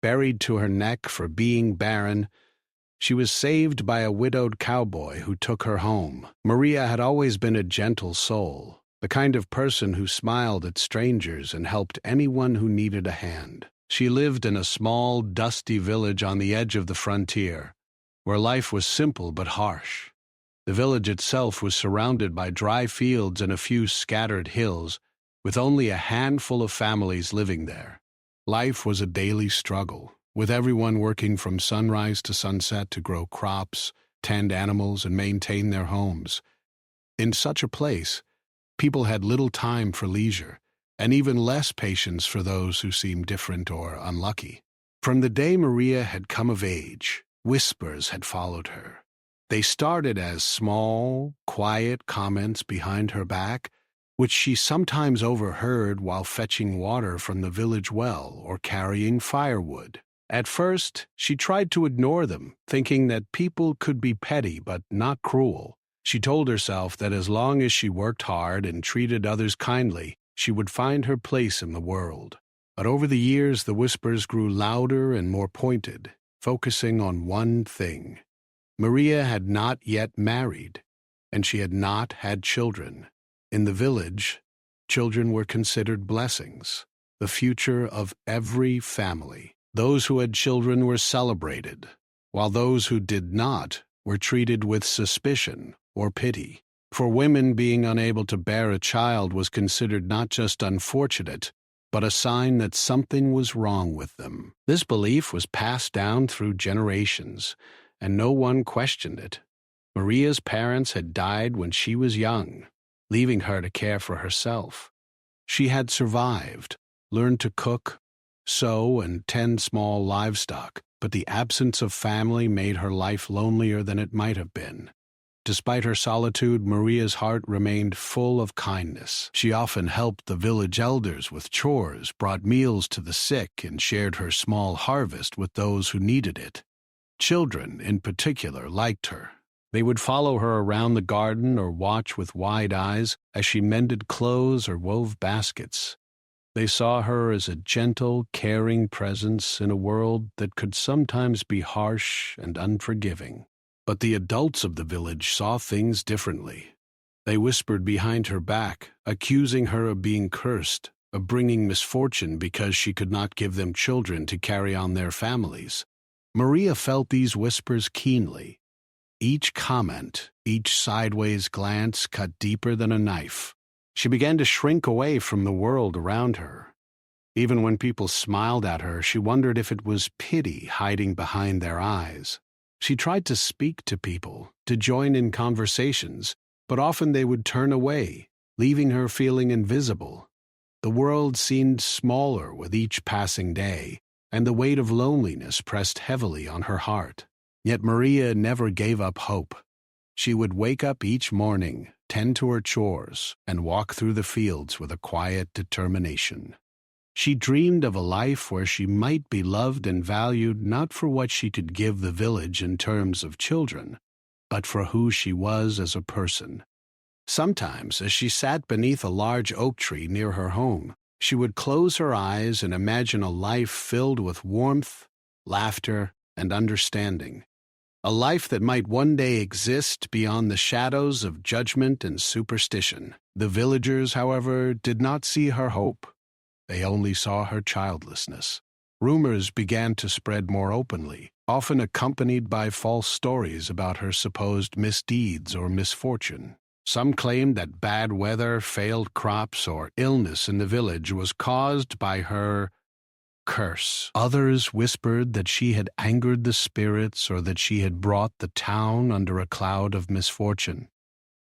buried to her neck for being barren, she was saved by a widowed cowboy who took her home. Maria had always been a gentle soul, the kind of person who smiled at strangers and helped anyone who needed a hand. She lived in a small, dusty village on the edge of the frontier, where life was simple but harsh. The village itself was surrounded by dry fields and a few scattered hills, with only a handful of families living there. Life was a daily struggle, with everyone working from sunrise to sunset to grow crops, tend animals, and maintain their homes. In such a place, people had little time for leisure, and even less patience for those who seemed different or unlucky. From the day Maria had come of age, whispers had followed her. They started as small, quiet comments behind her back, which she sometimes overheard while fetching water from the village well or carrying firewood. At first, she tried to ignore them, thinking that people could be petty but not cruel. She told herself that as long as she worked hard and treated others kindly, she would find her place in the world. But over the years, the whispers grew louder and more pointed, focusing on one thing. Maria had not yet married, and she had not had children. In the village, children were considered blessings, the future of every family. Those who had children were celebrated, while those who did not were treated with suspicion or pity. For women, being unable to bear a child was considered not just unfortunate, but a sign that something was wrong with them. This belief was passed down through generations, and no one questioned it. Maria's parents had died when she was young, leaving her to care for herself. She had survived, learned to cook, sew, and tend small livestock, but the absence of family made her life lonelier than it might have been. Despite her solitude, Maria's heart remained full of kindness. She often helped the village elders with chores, brought meals to the sick, and shared her small harvest with those who needed it. Children, in particular, liked her. They would follow her around the garden or watch with wide eyes as she mended clothes or wove baskets. They saw her as a gentle, caring presence in a world that could sometimes be harsh and unforgiving. But the adults of the village saw things differently. They whispered behind her back, accusing her of being cursed, of bringing misfortune because she could not give them children to carry on their families. Maria felt these whispers keenly. Each comment, each sideways glance cut deeper than a knife. She began to shrink away from the world around her. Even when people smiled at her, she wondered if it was pity hiding behind their eyes. She tried to speak to people, to join in conversations, but often they would turn away, leaving her feeling invisible. The world seemed smaller with each passing day, and the weight of loneliness pressed heavily on her heart. Yet Maria never gave up hope. She would wake up each morning, tend to her chores, and walk through the fields with a quiet determination. She dreamed of a life where she might be loved and valued not for what she could give the village in terms of children, but for who she was as a person. Sometimes, as she sat beneath a large oak tree near her home, she would close her eyes and imagine a life filled with warmth, laughter, and understanding. A life that might one day exist beyond the shadows of judgment and superstition. The villagers, however, did not see her hope. They only saw her childlessness. Rumors began to spread more openly, often accompanied by false stories about her supposed misdeeds or misfortune. Some claimed that bad weather, failed crops, or illness in the village was caused by her curse. Others whispered that she had angered the spirits or that she had brought the town under a cloud of misfortune.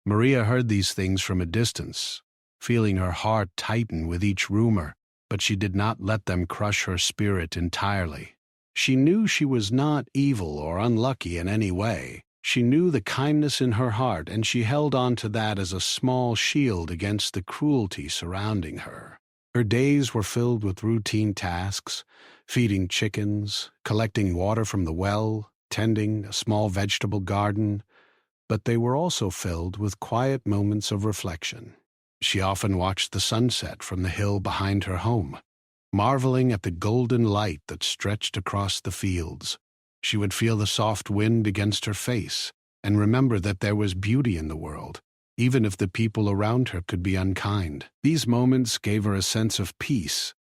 Maria heard these things from a distance, feeling her heart tighten with each rumor, but she did not let them crush her spirit entirely. She knew she was not evil or unlucky in any way. She knew the kindness in her heart, and she held on to that as a small shield against the cruelty surrounding her. Her days were filled with routine tasks, feeding chickens, collecting water from the well, tending a small vegetable garden, but they were also filled with quiet moments of reflection. She often watched the sunset from the hill behind her home, marveling at the golden light that stretched across the fields. She would feel the soft wind against her face and remember that there was beauty in the world, even if the people around her could be unkind. These moments gave her a sense of peace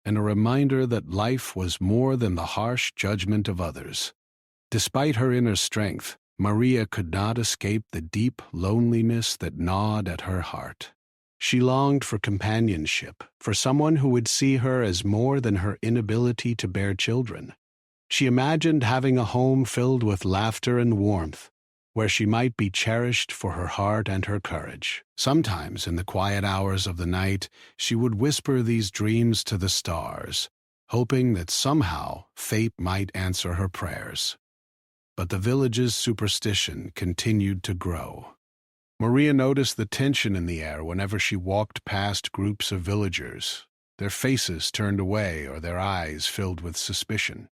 and a reminder that life was more than the harsh judgment of others. Despite her inner strength, Maria could not escape the deep loneliness that gnawed at her heart. She longed for companionship, for someone who would see her as more than her inability to bear children. She imagined having a home filled with laughter and warmth, where she might be cherished for her heart and her courage. Sometimes, in the quiet hours of the night, she would whisper these dreams to the stars, hoping that somehow fate might answer her prayers. But the village's superstition continued to grow. Maria noticed the tension in the air whenever she walked past groups of villagers, their faces turned away or their eyes filled with suspicion.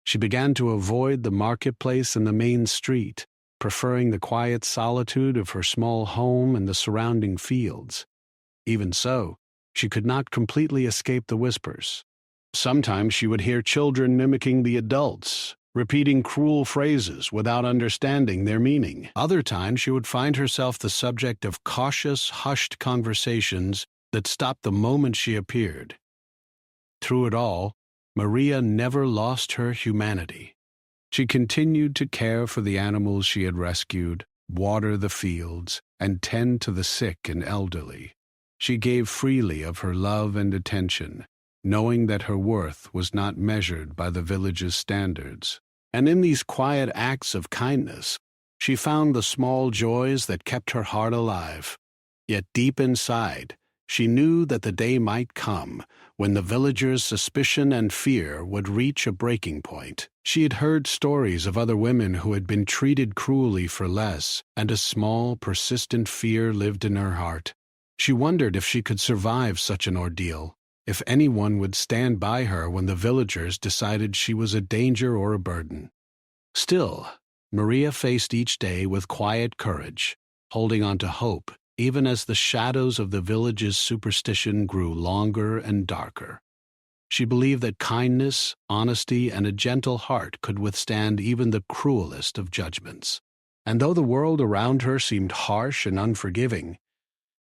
She began to avoid the marketplace and the main street, preferring the quiet solitude of her small home and the surrounding fields. Even so, she could not completely escape the whispers. Sometimes she would hear children mimicking the adults, repeating cruel phrases without understanding their meaning. Other times she would find herself the subject of cautious, hushed conversations that stopped the moment she appeared. Through it all, Maria never lost her humanity. She continued to care for the animals she had rescued, water the fields, and tend to the sick and elderly. She gave freely of her love and attention, knowing that her worth was not measured by the village's standards. And in these quiet acts of kindness, she found the small joys that kept her heart alive. Yet deep inside, she knew that the day might come when the villagers' suspicion and fear would reach a breaking point. She had heard stories of other women who had been treated cruelly for less, and a small, persistent fear lived in her heart. She wondered if she could survive such an ordeal, if anyone would stand by her when the villagers decided she was a danger or a burden. Still, Maria faced each day with quiet courage, holding on to hope, even as the shadows of the village's superstition grew longer and darker. She believed that kindness, honesty, and a gentle heart could withstand even the cruelest of judgments. And though the world around her seemed harsh and unforgiving,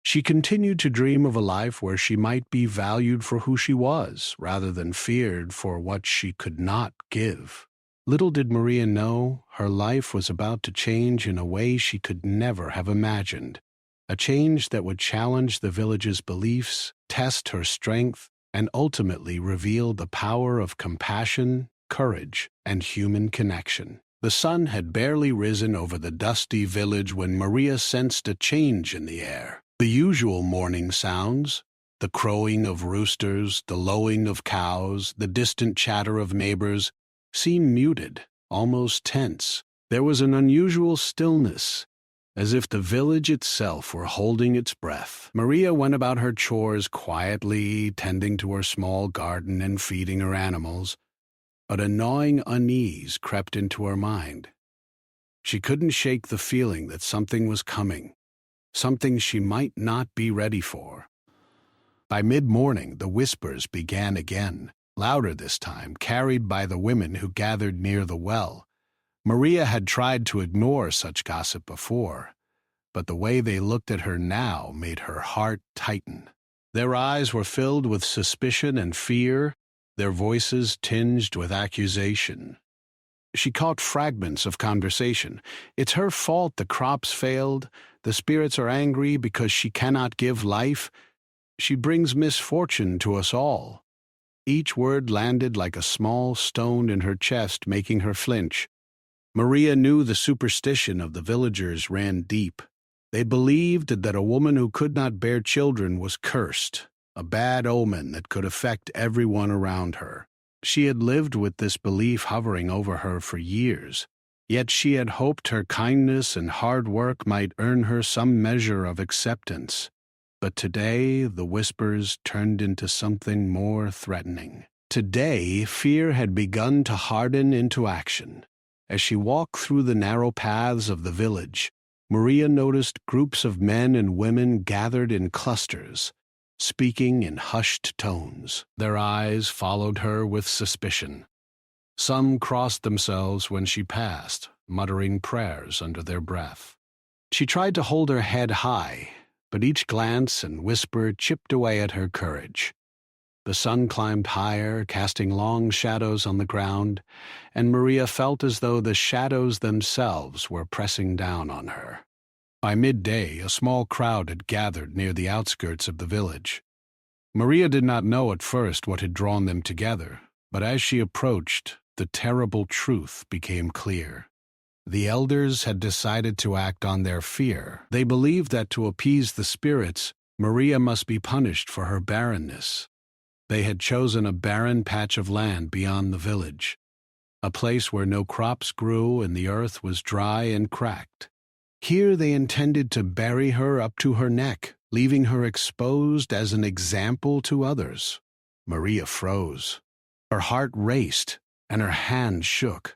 she continued to dream of a life where she might be valued for who she was, rather than feared for what she could not give. Little did Maria know, her life was about to change in a way she could never have imagined. A change that would challenge the village's beliefs, test her strength, and ultimately reveal the power of compassion, courage, and human connection. The sun had barely risen over the dusty village when Maria sensed a change in the air. The usual morning sounds, the crowing of roosters, the lowing of cows, the distant chatter of neighbors, seemed muted, almost tense. There was an unusual stillness, as if the village itself were holding its breath. Maria went about her chores quietly, tending to her small garden and feeding her animals, but a gnawing unease crept into her mind. She couldn't shake the feeling that something was coming, something she might not be ready for. By mid-morning, the whispers began again, louder this time, carried by the women who gathered near the well. Maria had tried to ignore such gossip before, but the way they looked at her now made her heart tighten. Their eyes were filled with suspicion and fear, their voices tinged with accusation. She caught fragments of conversation. "It's her fault the crops failed. The spirits are angry because she cannot give life. She brings misfortune to us all." Each word landed like a small stone in her chest, making her flinch. Maria knew the superstition of the villagers ran deep. They believed that a woman who could not bear children was cursed, a bad omen that could affect everyone around her. She had lived with this belief hovering over her for years, yet she had hoped her kindness and hard work might earn her some measure of acceptance. But today, the whispers turned into something more threatening. Today, fear had begun to harden into action. As she walked through the narrow paths of the village, Maria noticed groups of men and women gathered in clusters, speaking in hushed tones. Their eyes followed her with suspicion. Some crossed themselves when she passed, muttering prayers under their breath. She tried to hold her head high, but each glance and whisper chipped away at her courage. The sun climbed higher, casting long shadows on the ground, and Maria felt as though the shadows themselves were pressing down on her. By midday, a small crowd had gathered near the outskirts of the village. Maria did not know at first what had drawn them together, but as she approached, the terrible truth became clear. The elders had decided to act on their fear. They believed that to appease the spirits, Maria must be punished for her barrenness. They had chosen a barren patch of land beyond the village, a place where no crops grew and the earth was dry and cracked. Here they intended to bury her up to her neck, leaving her exposed as an example to others. Maria froze. Her heart raced, and her hands shook.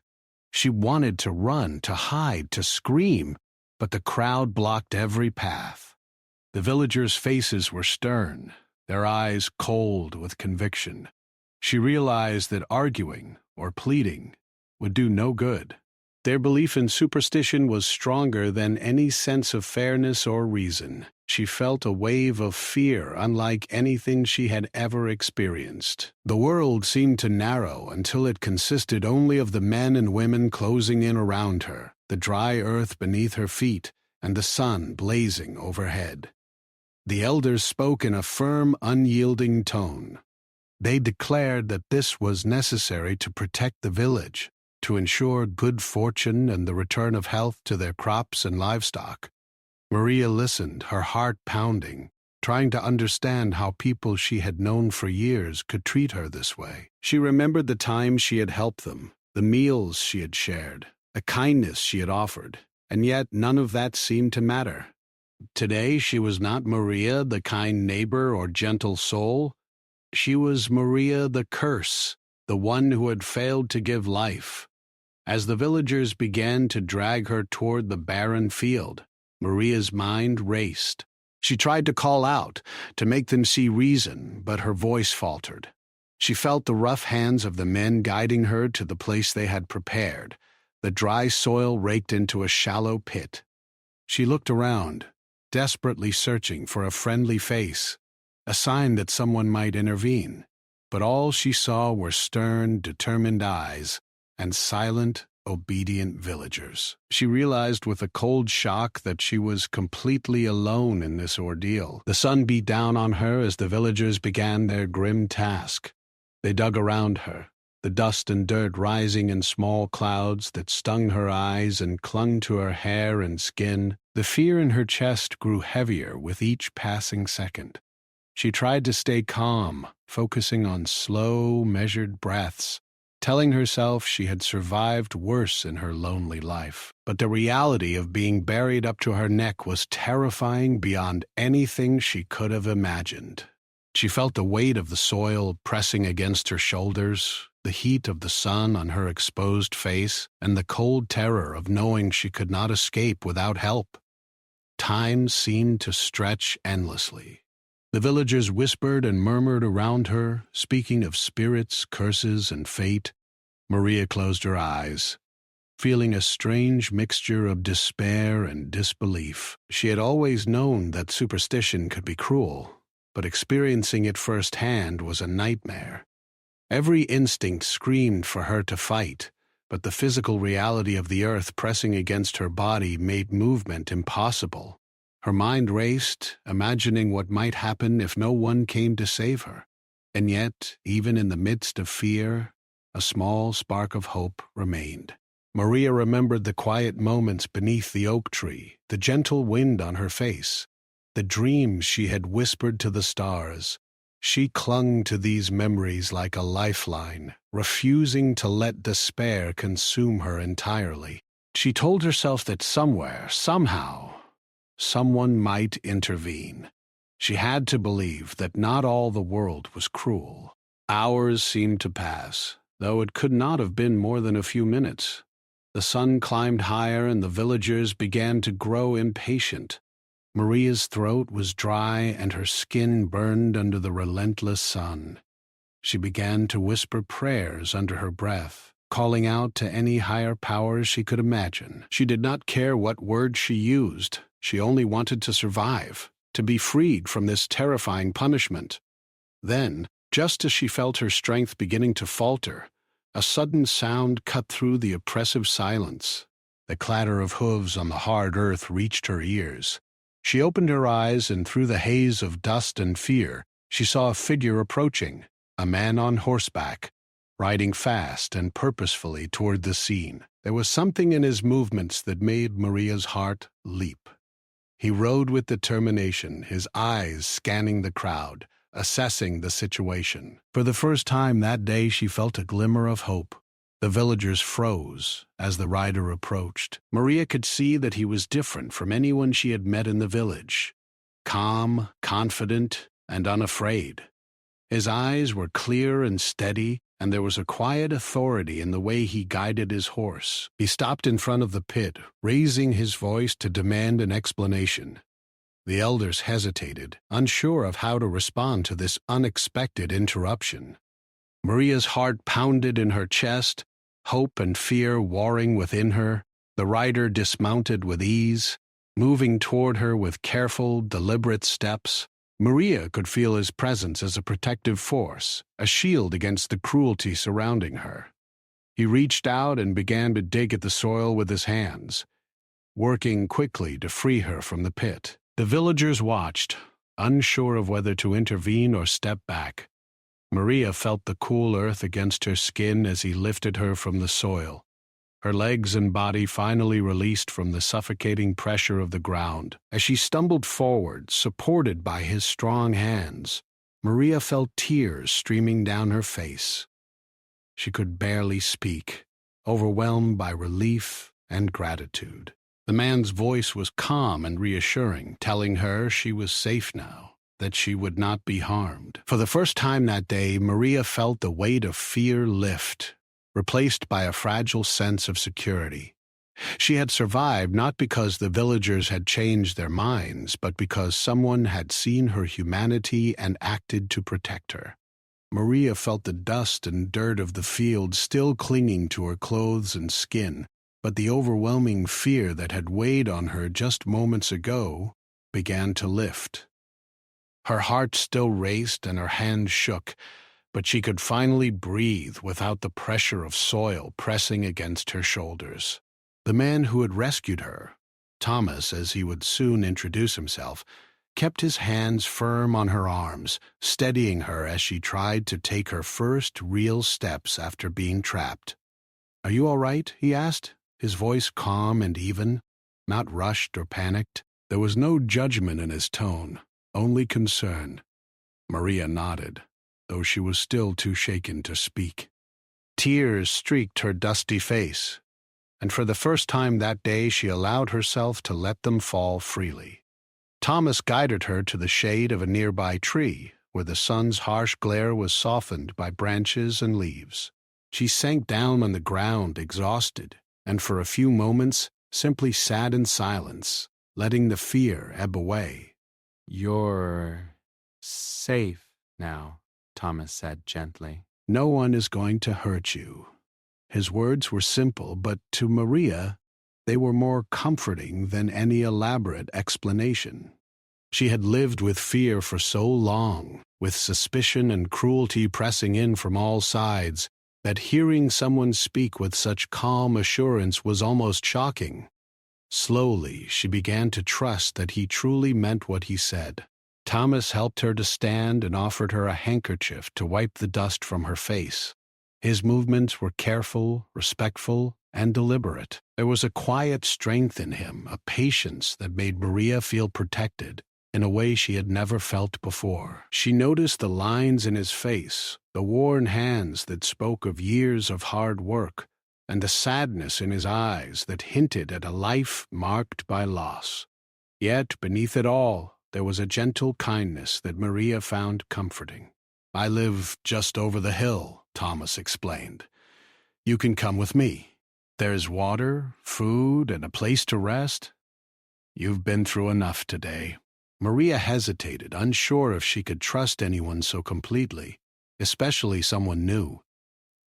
She wanted to run, to hide, to scream, but the crowd blocked every path. The villagers' faces were stern, their eyes cold with conviction. She realized that arguing or pleading would do no good. Their belief in superstition was stronger than any sense of fairness or reason. She felt a wave of fear unlike anything she had ever experienced. The world seemed to narrow until it consisted only of the men and women closing in around her, the dry earth beneath her feet, and the sun blazing overhead. The elders spoke in a firm, unyielding tone. They declared that this was necessary to protect the village, to ensure good fortune and the return of health to their crops and livestock. Maria listened, her heart pounding, trying to understand how people she had known for years could treat her this way. She remembered the times she had helped them, the meals she had shared, the kindness she had offered, and yet none of that seemed to matter. Today she was not Maria, the kind neighbor or gentle soul. She was Maria the curse, the one who had failed to give life. As the villagers began to drag her toward the barren field, Maria's mind raced. She tried to call out, to make them see reason, but her voice faltered. She felt the rough hands of the men guiding her to the place they had prepared, the dry soil raked into a shallow pit. She looked around, desperately searching for a friendly face, a sign that someone might intervene. But all she saw were stern, determined eyes and silent, obedient villagers. She realized with a cold shock that she was completely alone in this ordeal. The sun beat down on her as the villagers began their grim task. They dug around her, the dust and dirt rising in small clouds that stung her eyes and clung to her hair and skin. The fear in her chest grew heavier with each passing second. She tried to stay calm, focusing on slow, measured breaths, telling herself she had survived worse in her lonely life. But the reality of being buried up to her neck was terrifying beyond anything she could have imagined. She felt the weight of the soil pressing against her shoulders, the heat of the sun on her exposed face, and the cold terror of knowing she could not escape without help. Time seemed to stretch endlessly. The villagers whispered and murmured around her, speaking of spirits, curses, and fate. Maria closed her eyes, feeling a strange mixture of despair and disbelief. She had always known that superstition could be cruel, but experiencing it firsthand was a nightmare. Every instinct screamed for her to fight, but the physical reality of the earth pressing against her body made movement impossible. Her mind raced, imagining what might happen if no one came to save her. And yet, even in the midst of fear, a small spark of hope remained. Maria remembered the quiet moments beneath the oak tree, the gentle wind on her face, the dreams she had whispered to the stars. She clung to these memories like a lifeline, refusing to let despair consume her entirely. She told herself that somewhere, somehow, someone might intervene. She had to believe that not all the world was cruel. Hours seemed to pass, though it could not have been more than a few minutes. The sun climbed higher and the villagers began to grow impatient. Maria's throat was dry and her skin burned under the relentless sun. She began to whisper prayers under her breath, calling out to any higher powers she could imagine. She did not care what words she used. She only wanted to survive, to be freed from this terrifying punishment. Then, just as she felt her strength beginning to falter, a sudden sound cut through the oppressive silence. The clatter of hooves on the hard earth reached her ears. She opened her eyes, and through the haze of dust and fear, she saw a figure approaching, a man on horseback, riding fast and purposefully toward the scene. There was something in his movements that made Maria's heart leap. He rode with determination, his eyes scanning the crowd, assessing the situation. For the first time that day, she felt a glimmer of hope. The villagers froze as the rider approached. Maria could see that he was different from anyone she had met in the village. Calm, confident, and unafraid. His eyes were clear and steady, and there was a quiet authority in the way he guided his horse. He stopped in front of the pit, raising his voice to demand an explanation. The elders hesitated, unsure of how to respond to this unexpected interruption. Maria's heart pounded in her chest, hope and fear warring within her. The rider dismounted with ease, moving toward her with careful, deliberate steps. Maria could feel his presence as a protective force, a shield against the cruelty surrounding her. He reached out and began to dig at the soil with his hands, working quickly to free her from the pit. The villagers watched, unsure of whether to intervene or step back. Maria felt the cool earth against her skin as he lifted her from the soil. Her legs and body finally released from the suffocating pressure of the ground. As she stumbled forward, supported by his strong hands, Maria felt tears streaming down her face. She could barely speak, overwhelmed by relief and gratitude. The man's voice was calm and reassuring, telling her she was safe now, that she would not be harmed. For the first time that day, Maria felt the weight of fear lift, replaced by a fragile sense of security. She had survived not because the villagers had changed their minds, but because someone had seen her humanity and acted to protect her. Maria felt the dust and dirt of the field still clinging to her clothes and skin, but the overwhelming fear that had weighed on her just moments ago began to lift. Her heart still raced and her hands shook, but she could finally breathe without the pressure of soil pressing against her shoulders. The man who had rescued her, Thomas as he would soon introduce himself, kept his hands firm on her arms, steadying her as she tried to take her first real steps after being trapped. "Are you all right?" he asked, his voice calm and even, not rushed or panicked. There was no judgment in his tone, only concern. Maria nodded, though she was still too shaken to speak. Tears streaked her dusty face, and for the first time that day she allowed herself to let them fall freely. Thomas guided her to the shade of a nearby tree, where the sun's harsh glare was softened by branches and leaves. She sank down on the ground, exhausted, and for a few moments simply sat in silence, letting the fear ebb away. "You're safe now," Thomas said gently. "No one is going to hurt you." His words were simple, but to Maria, they were more comforting than any elaborate explanation. She had lived with fear for so long, with suspicion and cruelty pressing in from all sides, that hearing someone speak with such calm assurance was almost shocking. Slowly, she began to trust that he truly meant what he said. Thomas helped her to stand and offered her a handkerchief to wipe the dust from her face. His movements were careful, respectful, and deliberate. There was a quiet strength in him, a patience that made Maria feel protected in a way she had never felt before. She noticed the lines in his face, the worn hands that spoke of years of hard work, and the sadness in his eyes that hinted at a life marked by loss. Yet, beneath it all, there was a gentle kindness that Maria found comforting. "I live just over the hill," Thomas explained. "You can come with me. There's water, food, and a place to rest." You've been through enough today." Maria hesitated, unsure if she could trust anyone so completely, especially someone new.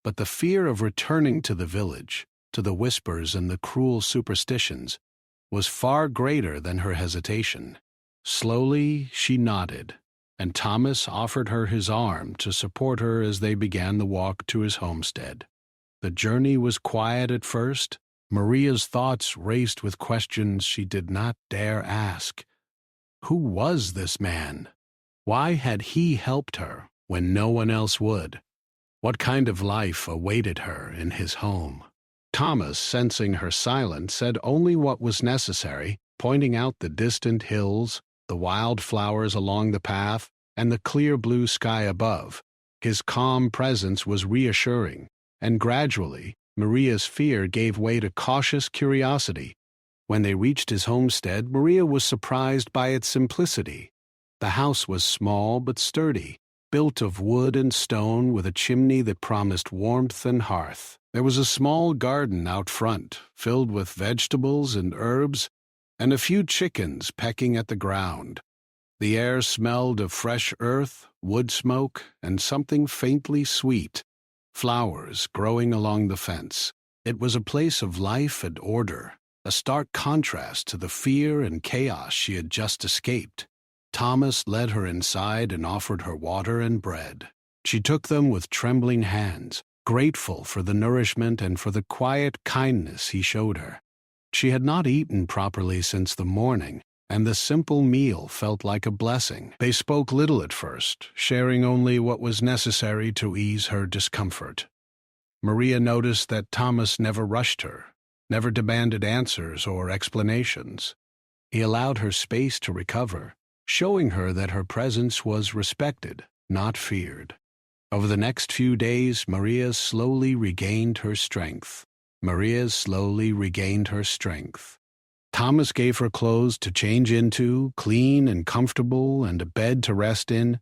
But the fear of returning to the village, to the whispers and the cruel superstitions, was far greater than her hesitation. Slowly she nodded, and Thomas offered her his arm to support her as they began the walk to his homestead. The journey was quiet at first. Maria's thoughts raced with questions she did not dare ask. Who was this man? Why had he helped her when no one else would? What kind of life awaited her in his home? Thomas, sensing her silence, said only what was necessary, pointing out the distant hills, the wild flowers along the path, and the clear blue sky above. His calm presence was reassuring, and gradually Maria's fear gave way to cautious curiosity. When they reached his homestead, Maria was surprised by its simplicity. The house was small but sturdy, built of wood and stone with a chimney that promised warmth and hearth. There was a small garden out front, filled with vegetables and herbs, and a few chickens pecking at the ground. The air smelled of fresh earth, wood smoke, and something faintly sweet, flowers growing along the fence. It was a place of life and order, a stark contrast to the fear and chaos she had just escaped. Thomas led her inside and offered her water and bread. She took them with trembling hands, grateful for the nourishment and for the quiet kindness he showed her. She had not eaten properly since the morning, and the simple meal felt like a blessing. They spoke little at first, sharing only what was necessary to ease her discomfort. Maria noticed that Thomas never rushed her, never demanded answers or explanations. He allowed her space to recover, showing her that her presence was respected, not feared. Over the next few days, Maria slowly regained her strength. Thomas gave her clothes to change into, clean and comfortable, and a bed to rest in.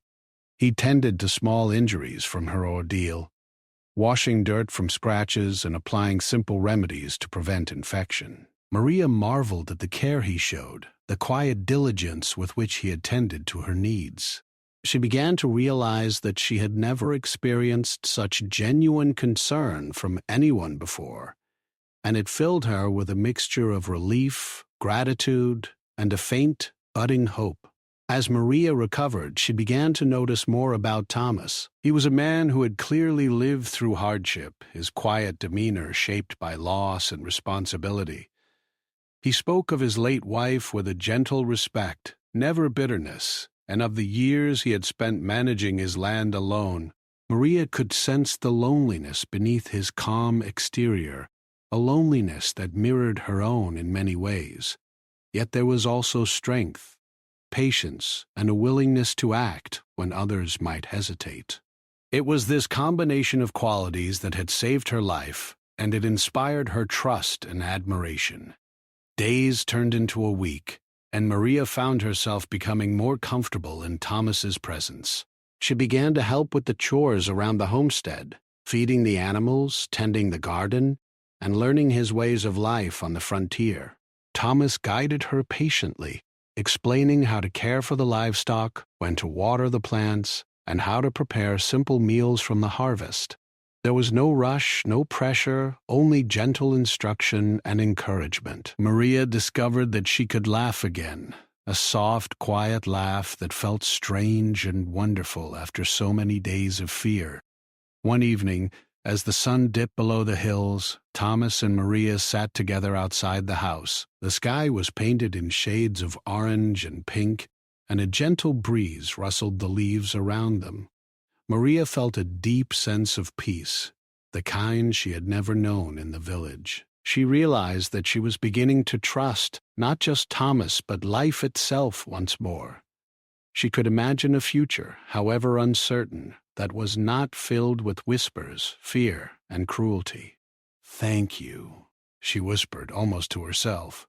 He tended to small injuries from her ordeal, washing dirt from scratches and applying simple remedies to prevent infection. Maria marveled at the care he showed, the quiet diligence with which he attended to her needs. She began to realize that she had never experienced such genuine concern from anyone before, and it filled her with a mixture of relief, gratitude, and a faint, budding hope. As Maria recovered, she began to notice more about Thomas. He was a man who had clearly lived through hardship, his quiet demeanor shaped by loss and responsibility. He spoke of his late wife with a gentle respect, never bitterness, and of the years he had spent managing his land alone. Maria could sense the loneliness beneath his calm exterior, a loneliness that mirrored her own in many ways. Yet there was also strength, patience, and a willingness to act when others might hesitate. It was this combination of qualities that had saved her life, and it inspired her trust and admiration. Days turned into a week, and Maria found herself becoming more comfortable in Thomas's presence. She began to help with the chores around the homestead, feeding the animals, tending the garden, and learning his ways of life on the frontier. Thomas guided her patiently, explaining how to care for the livestock, when to water the plants, and how to prepare simple meals from the harvest. There was no rush, no pressure, only gentle instruction and encouragement. Maria discovered that she could laugh again, a soft, quiet laugh that felt strange and wonderful after so many days of fear. One evening, as the sun dipped below the hills, Thomas and Maria sat together outside the house. The sky was painted in shades of orange and pink, and a gentle breeze rustled the leaves around them. Maria felt a deep sense of peace, the kind she had never known in the village. She realized that she was beginning to trust not just Thomas but life itself once more. She could imagine a future, however uncertain, that was not filled with whispers, fear, and cruelty. "Thank you," she whispered almost to herself.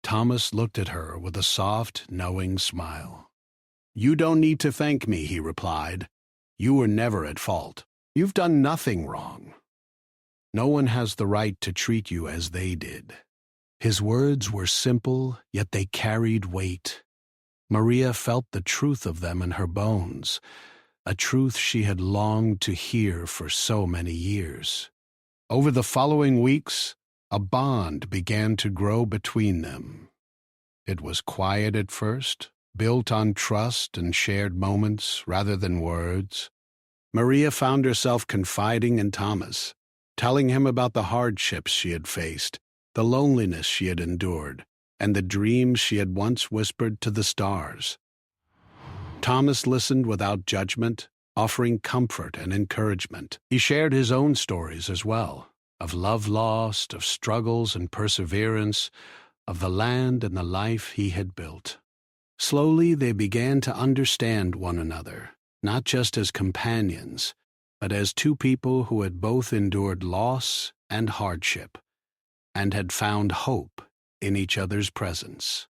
Thomas looked at her with a soft, knowing smile. "You don't need to thank me," he replied. "You were never at fault. You've done nothing wrong. No one has the right to treat you as they did." His words were simple, yet they carried weight. Maria felt the truth of them in her bones, a truth she had longed to hear for so many years. Over the following weeks, a bond began to grow between them. It was quiet at first, built on trust and shared moments rather than words. Maria found herself confiding in Thomas, telling him about the hardships she had faced, the loneliness she had endured, and the dreams she had once whispered to the stars. Thomas listened without judgment, offering comfort and encouragement. He shared his own stories as well, of love lost, of struggles and perseverance, of the land and the life he had built. Slowly they began to understand one another, not just as companions, but as two people who had both endured loss and hardship, and had found hope in each other's presence.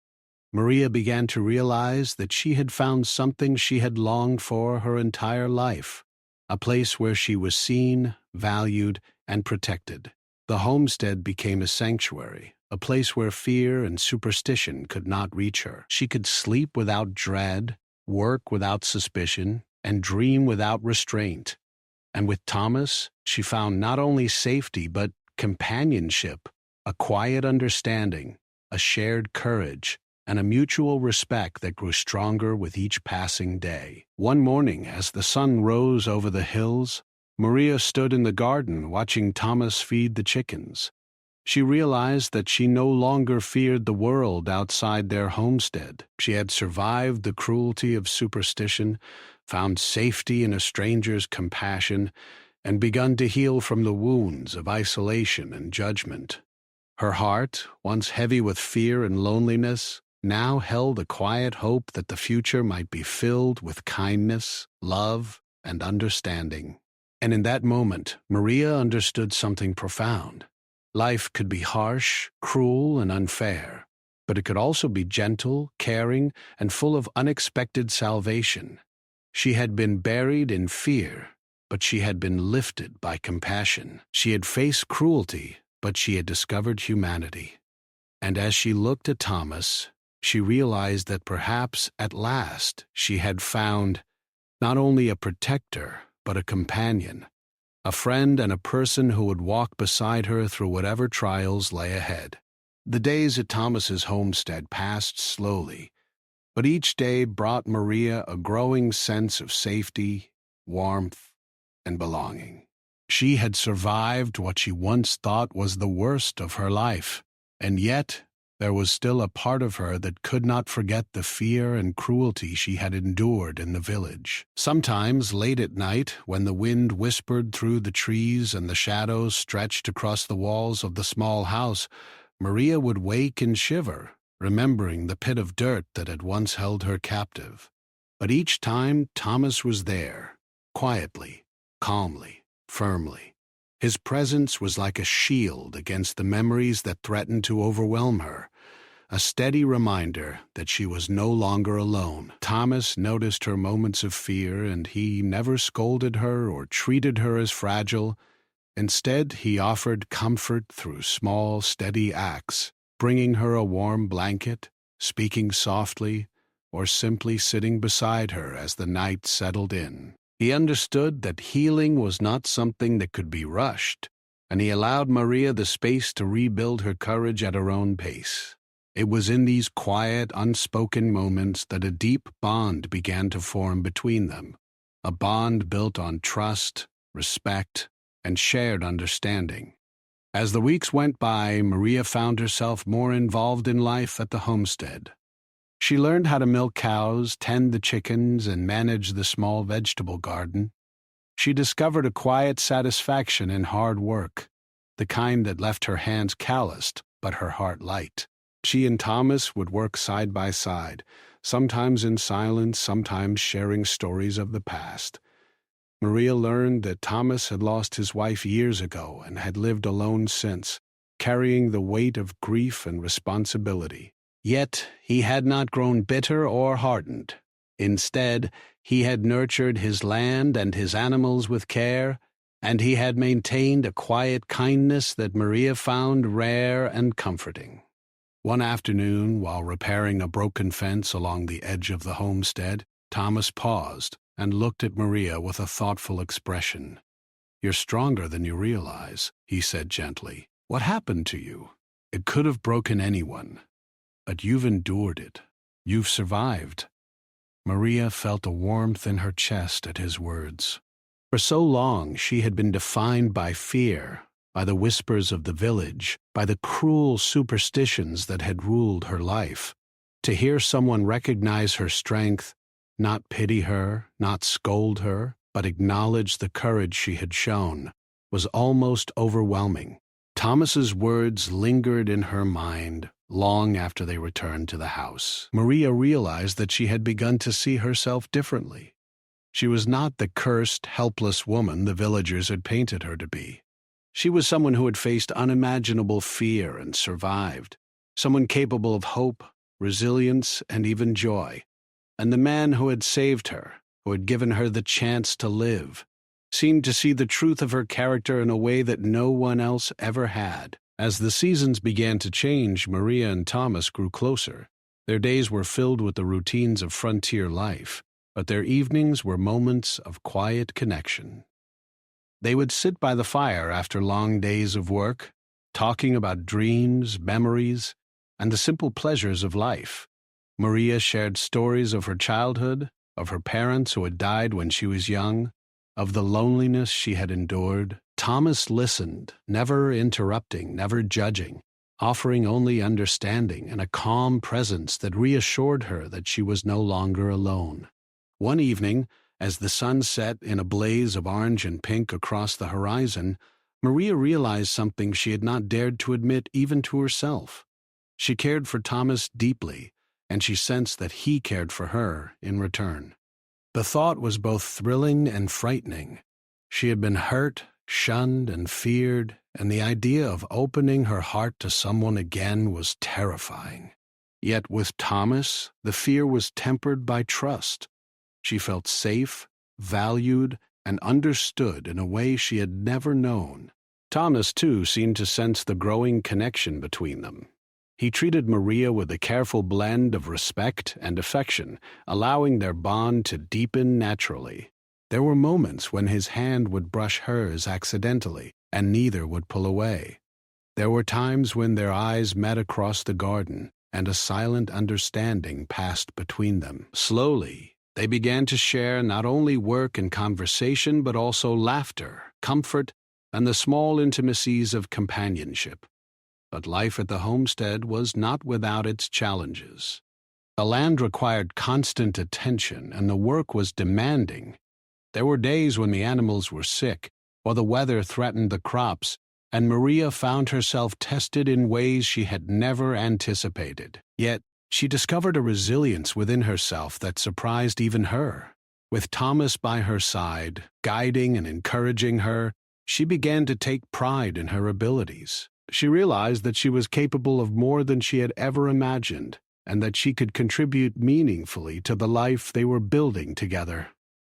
Maria began to realize that she had found something she had longed for her entire life, a place where she was seen, valued, and protected. The homestead became a sanctuary, a place where fear and superstition could not reach her. She could sleep without dread, work without suspicion, and dream without restraint. And with Thomas, she found not only safety but companionship, a quiet understanding, a shared courage, and a mutual respect that grew stronger with each passing day. One morning, as the sun rose over the hills, Maria stood in the garden watching Thomas feed the chickens. She realized that she no longer feared the world outside their homestead. She had survived the cruelty of superstition, found safety in a stranger's compassion, and begun to heal from the wounds of isolation and judgment. Her heart, once heavy with fear and loneliness, now held a quiet hope that the future might be filled with kindness, love, and understanding. And in that moment, Maria understood something profound. Life could be harsh, cruel, and unfair, but it could also be gentle, caring, and full of unexpected salvation. She had been buried in fear, but she had been lifted by compassion. She had faced cruelty, but she had discovered humanity. And as she looked at Thomas, she realized that perhaps at last she had found not only a protector, but a companion, a friend and a person who would walk beside her through whatever trials lay ahead. The days at Thomas's homestead passed slowly, but each day brought Maria a growing sense of safety, warmth, and belonging. She had survived what she once thought was the worst of her life, and yet there was still a part of her that could not forget the fear and cruelty she had endured in the village. Sometimes, late at night, when the wind whispered through the trees and the shadows stretched across the walls of the small house, Maria would wake and shiver, remembering the pit of dirt that had once held her captive. But each time, Thomas was there, quietly, calmly, firmly. His presence was like a shield against the memories that threatened to overwhelm her, a steady reminder that she was no longer alone. Thomas noticed her moments of fear, and he never scolded her or treated her as fragile. Instead, he offered comfort through small, steady acts, bringing her a warm blanket, speaking softly, or simply sitting beside her as the night settled in. He understood that healing was not something that could be rushed, and he allowed Maria the space to rebuild her courage at her own pace. It was in these quiet, unspoken moments that a deep bond began to form between them, a bond built on trust, respect, and shared understanding. As the weeks went by, Maria found herself more involved in life at the homestead. She learned how to milk cows, tend the chickens, and manage the small vegetable garden. She discovered a quiet satisfaction in hard work, the kind that left her hands calloused but her heart light. She and Thomas would work side by side, sometimes in silence, sometimes sharing stories of the past. Maria learned that Thomas had lost his wife years ago and had lived alone since, carrying the weight of grief and responsibility. Yet he had not grown bitter or hardened. Instead, he had nurtured his land and his animals with care, and he had maintained a quiet kindness that Maria found rare and comforting. One afternoon, while repairing a broken fence along the edge of the homestead, Thomas paused and looked at Maria with a thoughtful expression. "You're stronger than you realize," he said gently. "What happened to you? It could have broken anyone, but you've endured it. You've survived." Maria felt a warmth in her chest at his words. For so long she had been defined by fear, by the whispers of the village, by the cruel superstitions that had ruled her life. To hear someone recognize her strength, not pity her, not scold her, but acknowledge the courage she had shown, was almost overwhelming. Thomas's words lingered in her mind long after they returned to the house. Maria realized that she had begun to see herself differently. She was not the cursed, helpless woman the villagers had painted her to be. She was someone who had faced unimaginable fear and survived, someone capable of hope, resilience, and even joy. And the man who had saved her, who had given her the chance to live, seemed to see the truth of her character in a way that no one else ever had. As the seasons began to change, Maria and Thomas grew closer. Their days were filled with the routines of frontier life, but their evenings were moments of quiet connection. They would sit by the fire after long days of work, talking about dreams, memories, and the simple pleasures of life. Maria shared stories of her childhood, of her parents who had died when she was young, of the loneliness she had endured. Thomas listened, never interrupting, never judging, offering only understanding and a calm presence that reassured her that she was no longer alone. One evening, as the sun set in a blaze of orange and pink across the horizon, Maria realized something she had not dared to admit even to herself. She cared for Thomas deeply, and she sensed that he cared for her in return. The thought was both thrilling and frightening. She had been hurt, shunned, and feared, and the idea of opening her heart to someone again was terrifying. Yet with Thomas, the fear was tempered by trust. She felt safe, valued, and understood in a way she had never known. Thomas, too, seemed to sense the growing connection between them. He treated Maria with a careful blend of respect and affection, allowing their bond to deepen naturally. There were moments when his hand would brush hers accidentally, and neither would pull away. There were times when their eyes met across the garden, and a silent understanding passed between them. Slowly, they began to share not only work and conversation, but also laughter, comfort, and the small intimacies of companionship. But life at the homestead was not without its challenges. The land required constant attention, and the work was demanding. There were days when the animals were sick, or the weather threatened the crops, and Maria found herself tested in ways she had never anticipated. Yet, she discovered a resilience within herself that surprised even her. With Thomas by her side, guiding and encouraging her, she began to take pride in her abilities. She realized that she was capable of more than she had ever imagined, and that she could contribute meaningfully to the life they were building together.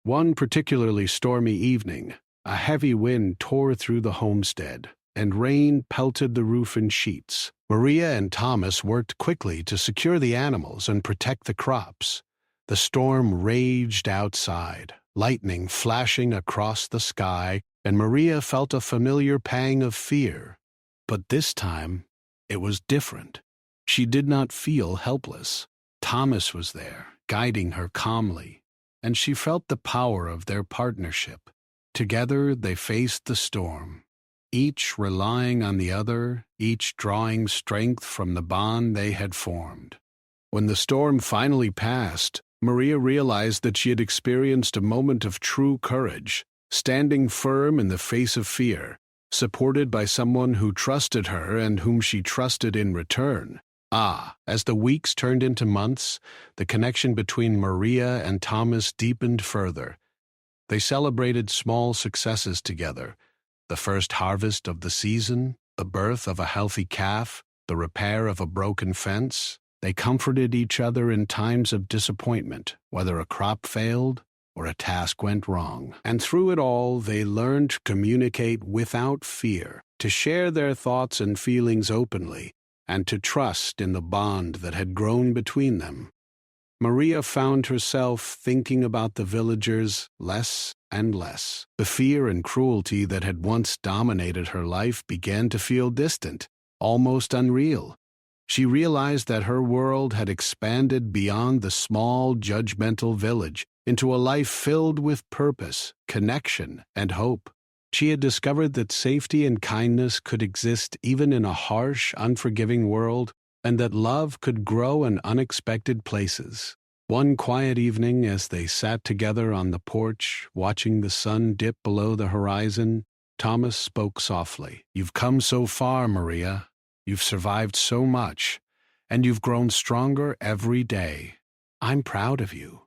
One particularly stormy evening, a heavy wind tore through the homestead, and rain pelted the roof in sheets. Maria and Thomas worked quickly to secure the animals and protect the crops. The storm raged outside, lightning flashing across the sky, and Maria felt a familiar pang of fear. But this time, it was different. She did not feel helpless. Thomas was there, guiding her calmly, and she felt the power of their partnership. Together, they faced the storm, each relying on the other, each drawing strength from the bond they had formed. When the storm finally passed, Maria realized that she had experienced a moment of true courage, standing firm in the face of fear, supported by someone who trusted her and whom she trusted in return. As the weeks turned into months, the connection between Maria and Thomas deepened further. They celebrated small successes together: the first harvest of the season, the birth of a healthy calf, the repair of a broken fence. They comforted each other in times of disappointment, whether a crop failed or a task went wrong. And through it all, they learned to communicate without fear, to share their thoughts and feelings openly, and to trust in the bond that had grown between them. Maria found herself thinking about the villagers less and less. The fear and cruelty that had once dominated her life began to feel distant, almost unreal. She realized that her world had expanded beyond the small, judgmental village into a life filled with purpose, connection, and hope. She had discovered that safety and kindness could exist even in a harsh, unforgiving world, and that love could grow in unexpected places. One quiet evening, as they sat together on the porch, watching the sun dip below the horizon, Thomas spoke softly. "You've come so far, Maria. You've survived so much, and you've grown stronger every day. I'm proud of you."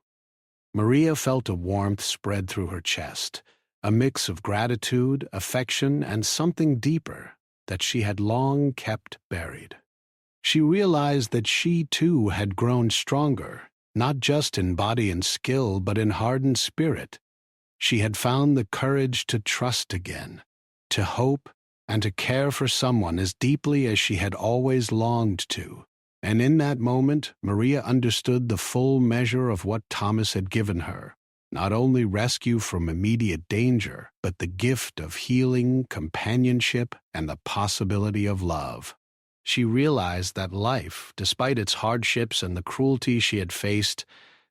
Maria felt a warmth spread through her chest, a mix of gratitude, affection, and something deeper that she had long kept buried. She realized that she, too, had grown stronger, not just in body and skill, but in heart and spirit. She had found the courage to trust again, to hope, and to care for someone as deeply as she had always longed to. And in that moment, Maria understood the full measure of what Thomas had given her. Not only rescue from immediate danger, but the gift of healing, companionship, and the possibility of love. She realized that life, despite its hardships and the cruelty she had faced,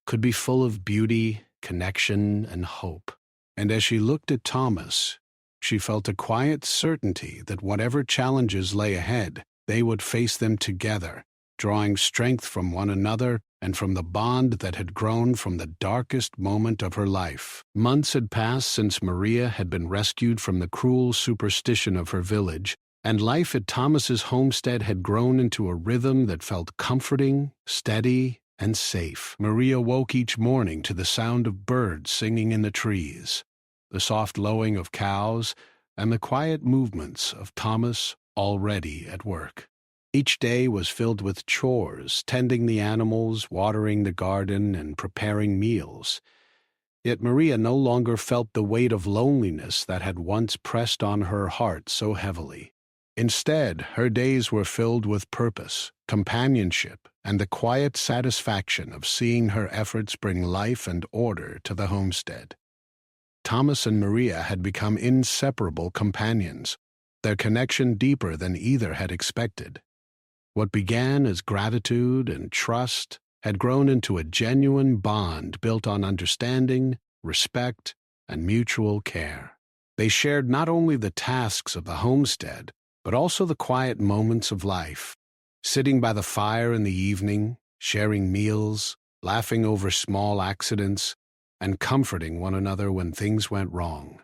could be full of beauty, connection, and hope. And as she looked at Thomas, she felt a quiet certainty that whatever challenges lay ahead, they would face them together, drawing strength from one another and from the bond that had grown from the darkest moment of her life. Months had passed since Maria had been rescued from the cruel superstition of her village, and life at Thomas's homestead had grown into a rhythm that felt comforting, steady, and safe. Maria woke each morning to the sound of birds singing in the trees, the soft lowing of cows, and the quiet movements of Thomas already at work. Each day was filled with chores, tending the animals, watering the garden, and preparing meals. Yet Maria no longer felt the weight of loneliness that had once pressed on her heart so heavily. Instead, her days were filled with purpose, companionship, and the quiet satisfaction of seeing her efforts bring life and order to the homestead. Thomas and Maria had become inseparable companions, their connection deeper than either had expected. What began as gratitude and trust had grown into a genuine bond built on understanding, respect, and mutual care. They shared not only the tasks of the homestead, but also the quiet moments of life, sitting by the fire in the evening, sharing meals, laughing over small accidents, and comforting one another when things went wrong.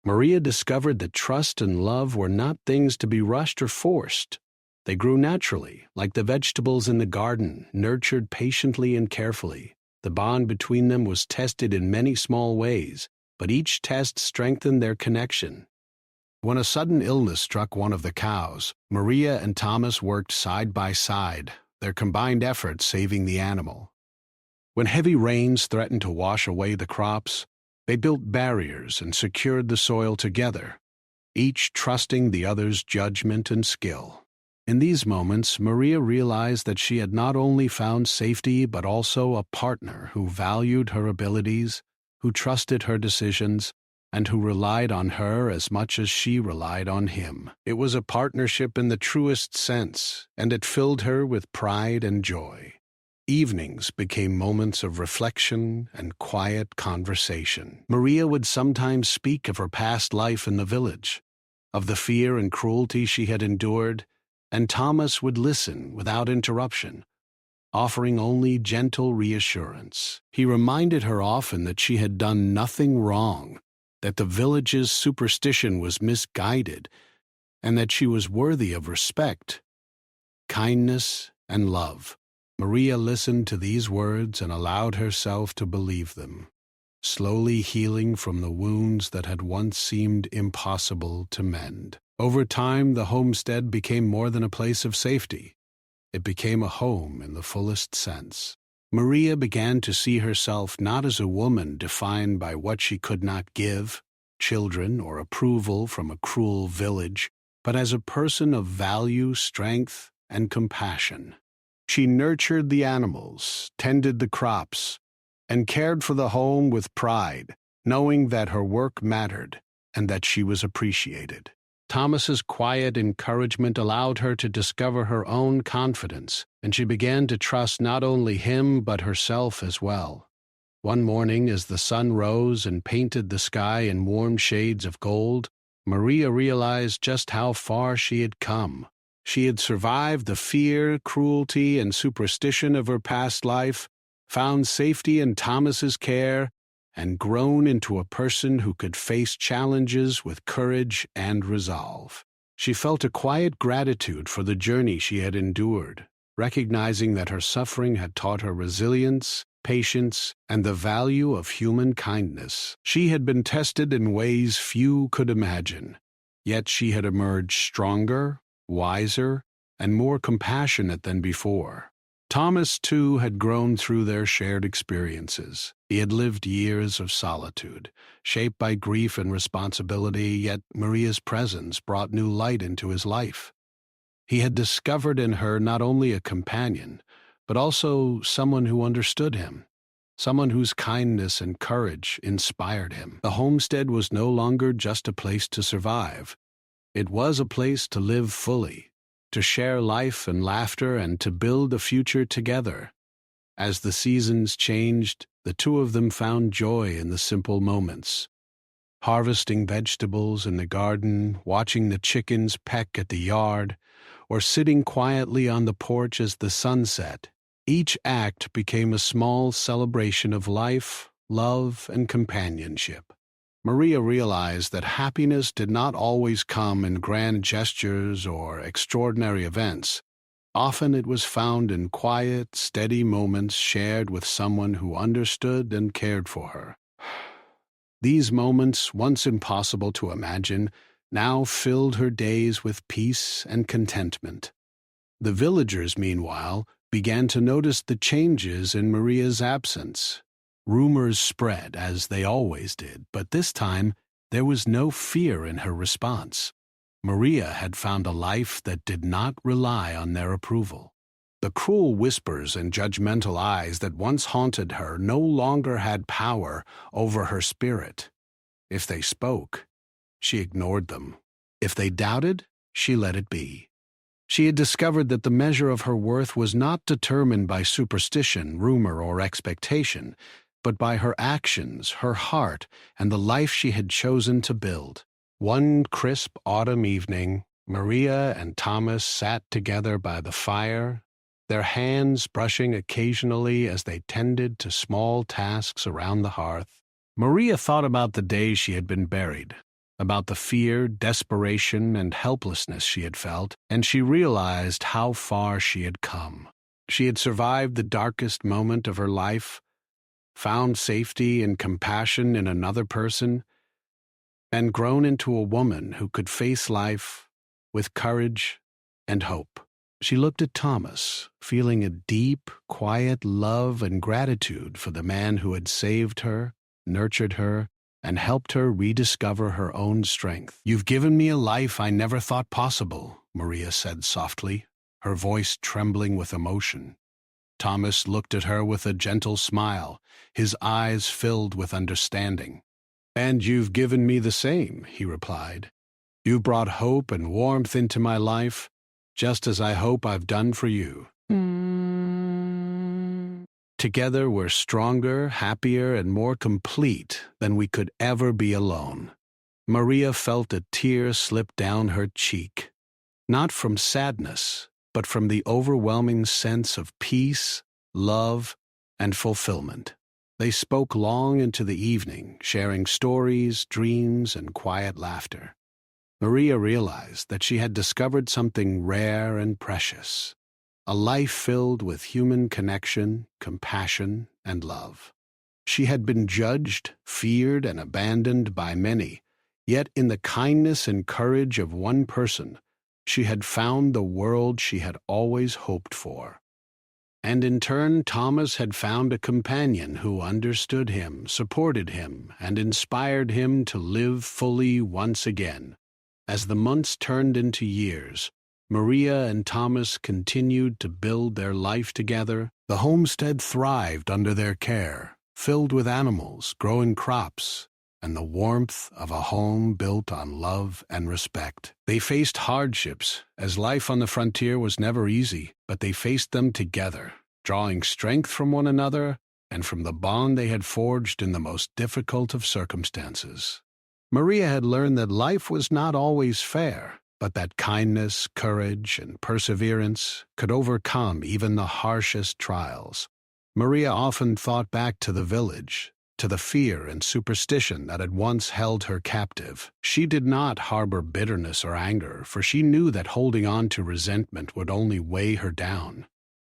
Maria discovered that trust and love were not things to be rushed or forced. They grew naturally, like the vegetables in the garden, nurtured patiently and carefully. The bond between them was tested in many small ways, but each test strengthened their connection. When a sudden illness struck one of the cows, Maria and Thomas worked side by side, their combined efforts saving the animal. When heavy rains threatened to wash away the crops, they built barriers and secured the soil together, each trusting the other's judgment and skill. In these moments, Maria realized that she had not only found safety but also a partner who valued her abilities, who trusted her decisions, and who relied on her as much as she relied on him. It was a partnership in the truest sense, and it filled her with pride and joy. Evenings became moments of reflection and quiet conversation. Maria would sometimes speak of her past life in the village, of the fear and cruelty she had endured, and Thomas would listen without interruption, offering only gentle reassurance. He reminded her often that she had done nothing wrong, that the village's superstition was misguided, and that she was worthy of respect, kindness, and love. Maria listened to these words and allowed herself to believe them, slowly healing from the wounds that had once seemed impossible to mend. Over time, the homestead became more than a place of safety. It became a home in the fullest sense. Maria began to see herself not as a woman defined by what she could not give, children or approval from a cruel village, but as a person of value, strength, and compassion. She nurtured the animals, tended the crops, and cared for the home with pride, knowing that her work mattered and that she was appreciated. Thomas's quiet encouragement allowed her to discover her own confidence, and she began to trust not only him but herself as well. One morning, as the sun rose and painted the sky in warm shades of gold, Maria realized just how far she had come. She had survived the fear, cruelty, and superstition of her past life, found safety in Thomas's care, and grown into a person who could face challenges with courage and resolve. She felt a quiet gratitude for the journey she had endured, recognizing that her suffering had taught her resilience, patience, and the value of human kindness. She had been tested in ways few could imagine, yet she had emerged stronger, wiser, and more compassionate than before. Thomas, too, had grown through their shared experiences. He had lived years of solitude, shaped by grief and responsibility, yet Maria's presence brought new light into his life. He had discovered in her not only a companion, but also someone who understood him, someone whose kindness and courage inspired him. The homestead was no longer just a place to survive. It was a place to live fully, to share life and laughter, and to build a future together. As the seasons changed, the two of them found joy in the simple moments. Harvesting vegetables in the garden, watching the chickens peck at the yard, or sitting quietly on the porch as the sun set. Each act became a small celebration of life, love, and companionship. Maria realized that happiness did not always come in grand gestures or extraordinary events. Often it was found in quiet, steady moments shared with someone who understood and cared for her. These moments, once impossible to imagine, now filled her days with peace and contentment. The villagers, meanwhile, began to notice the changes in Maria's absence. Rumors spread, as they always did, but this time there was no fear in her response. Maria had found a life that did not rely on their approval. The cruel whispers and judgmental eyes that once haunted her no longer had power over her spirit. If they spoke, she ignored them. If they doubted, she let it be. She had discovered that the measure of her worth was not determined by superstition, rumor, or expectation, but by her actions, her heart, and the life she had chosen to build. One crisp autumn evening, Maria and Thomas sat together by the fire, their hands brushing occasionally as they tended to small tasks around the hearth. Maria thought about the day she had been buried, about the fear, desperation, and helplessness she had felt, and she realized how far she had come. She had survived the darkest moment of her life, found safety and compassion in another person, and grown into a woman who could face life with courage and hope. She looked at Thomas, feeling a deep, quiet love and gratitude for the man who had saved her, nurtured her, and helped her rediscover her own strength. "You've given me a life I never thought possible," Maria said softly, her voice trembling with emotion. Thomas looked at her with a gentle smile, his eyes filled with understanding. "And you've given me the same," he replied. "You brought hope and warmth into my life, just as I hope I've done for you. Together we're stronger, happier, and more complete than we could ever be alone." Maria felt a tear slip down her cheek, not from sadness, but from the overwhelming sense of peace, love, and fulfillment. They spoke long into the evening, sharing stories, dreams, and quiet laughter. Maria realized that she had discovered something rare and precious, a life filled with human connection, compassion, and love. She had been judged, feared, and abandoned by many, yet in the kindness and courage of one person, she had found the world she had always hoped for. And in turn, Thomas had found a companion who understood him, supported him, and inspired him to live fully once again. As the months turned into years, Maria and Thomas continued to build their life together. The homestead thrived under their care, filled with animals, growing crops, and the warmth of a home built on love and respect. They faced hardships, as life on the frontier was never easy, but they faced them together, drawing strength from one another and from the bond they had forged in the most difficult of circumstances. Maria had learned that life was not always fair, but that kindness, courage, and perseverance could overcome even the harshest trials. Maria often thought back to the village, to the fear and superstition that had once held her captive. She did not harbor bitterness or anger, for she knew that holding on to resentment would only weigh her down.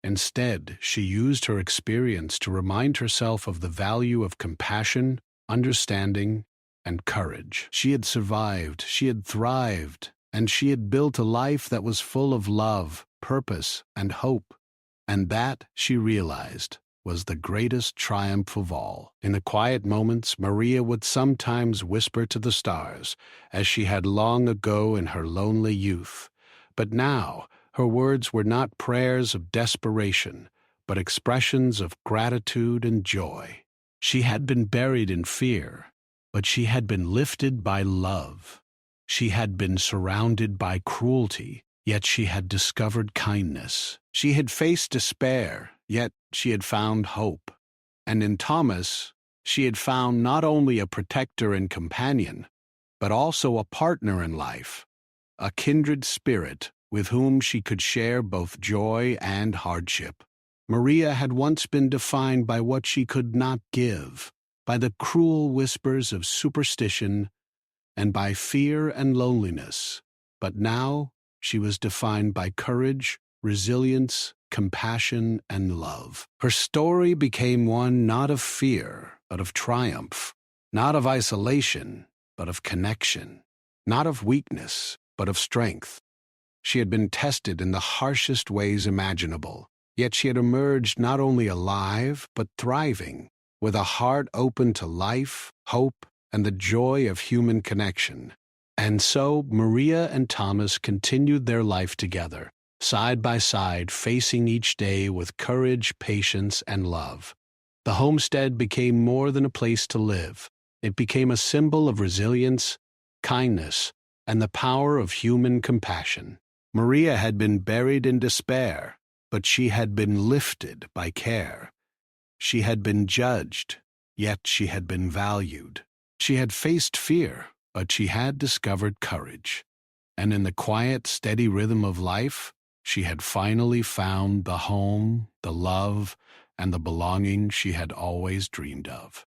Instead, she used her experience to remind herself of the value of compassion, understanding, and courage. She had survived, she had thrived, and she had built a life that was full of love, purpose, and hope. And that, she realized, was the greatest triumph of all. In the quiet moments, Maria would sometimes whisper to the stars, as she had long ago in her lonely youth. But now, her words were not prayers of desperation, but expressions of gratitude and joy. She had been buried in fear, but she had been lifted by love. She had been surrounded by cruelty, yet she had discovered kindness. She had faced despair, yet she had found hope. And in Thomas, she had found not only a protector and companion, but also a partner in life, a kindred spirit with whom she could share both joy and hardship. Maria had once been defined by what she could not give, by the cruel whispers of superstition, and by fear and loneliness. But now she was defined by courage, resilience, compassion, and love. Her story became one not of fear, but of triumph, not of isolation, but of connection, not of weakness, but of strength. She had been tested in the harshest ways imaginable, yet she had emerged not only alive, but thriving, with a heart open to life, hope, and the joy of human connection. And so Maria and Thomas continued their life together, side by side, facing each day with courage, patience, and love. The homestead became more than a place to live. It became a symbol of resilience, kindness, and the power of human compassion. Maria had been buried in despair, but she had been lifted by care. She had been judged, yet she had been valued. She had faced fear, but she had discovered courage. And in the quiet, steady rhythm of life, she had finally found the home, the love, and the belonging she had always dreamed of.